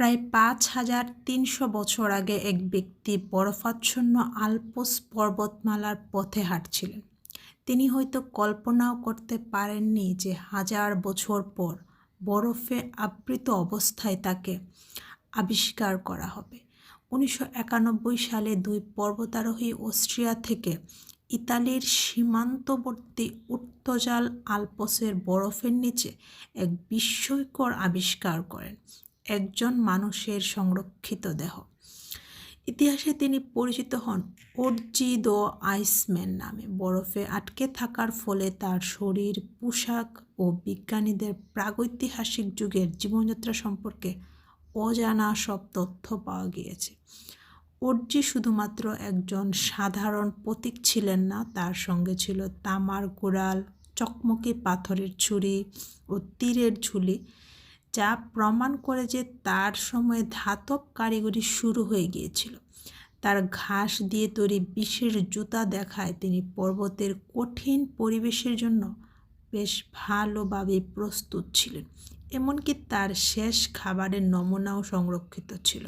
প্রায় ৫,৩০০ বছর আগে এক ব্যক্তি বরফাচ্ছন্ন আল্পস পর্বতমালার পথে হাঁটছিলেন। তিনি হয়তো কল্পনাও করতে পারেননি যে ১,০০০ বছর পর বরফে আবৃত অবস্থায় তাকে আবিষ্কার করা হবে। ১৯৯১ সালে ২ পর্বতারোহী অস্ট্রিয়া থেকে ইতালির সীমান্তবর্তী উত্তজাল আল্পসের বরফের নিচে এক বিস্ময়কর আবিষ্কার করেন, একজন মানুষের সংরক্ষিত দেহ। ইতিহাসে তিনি পরিচিত হন ওরজি দ্য আইসম্যান নামে। বরফে আটকে থাকার ফলে তার শরীর, পোশাক ও বিজ্ঞানীদের প্রাগৈতিহাসিক যুগের জীবনযাত্রা সম্পর্কে অজানা সব তথ্য পাওয়া গিয়েছে। ওরজি শুধুমাত্র একজন সাধারণ পথিক ছিলেন না, তার সঙ্গে ছিল তামার কুড়াল, চকমকি পাথরের ছুরি ও তীরের ঝুলি, যা প্রমাণ করে যে তার সময়ে ধাতব কারিগরি শুরু হয়ে গিয়েছিল। তার ঘাস দিয়ে তৈরি বিশেষ জুতা দেখায় তিনি পর্বতের কঠিন পরিবেশের জন্য বেশ ভালোভাবে প্রস্তুত ছিলেন। এমনকি তার শেষ খাবারের নমুনাও সংরক্ষিত ছিল,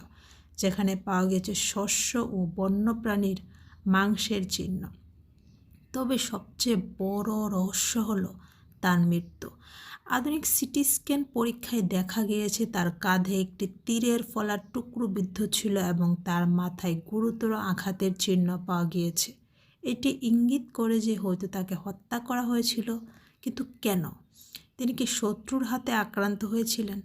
যেখানে পাওয়া গেছে শস্য ও বন্যপ্রাণীর মাংসের চিহ্ন। তবে সবচেয়ে বড় রহস্য হলো তার মৃত্যু। আধুনিক সিটি স্ক্যান পরীক্ষায় দেখা গিয়েছে তার কাঁধে একটি তীরের ফলার টুকরো বিদ্ধ ছিল এবং তার মাথায় গুরুতর আঘাতের চিহ্ন পাওয়া গিয়েছে। এটি ইঙ্গিত করে যে হয়তো তাকে হত্যা করা হয়েছিল, কিন্তু কেন? তিনি কি শত্রুর হাতে আক্রান্ত হয়েছিলেন,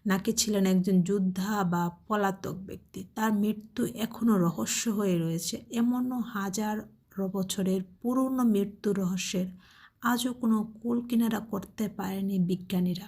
নাকি ছিলেন একজন যোদ্ধা বা পলাতক ব্যক্তি? তার মৃত্যু এখনও রহস্য হয়ে রয়েছে। এমনও হাজার বছরের পুরনো মৃত্যু রহস্যের আজও কোনো কুল কিনারা করতে পারেনি বিজ্ঞানীরা।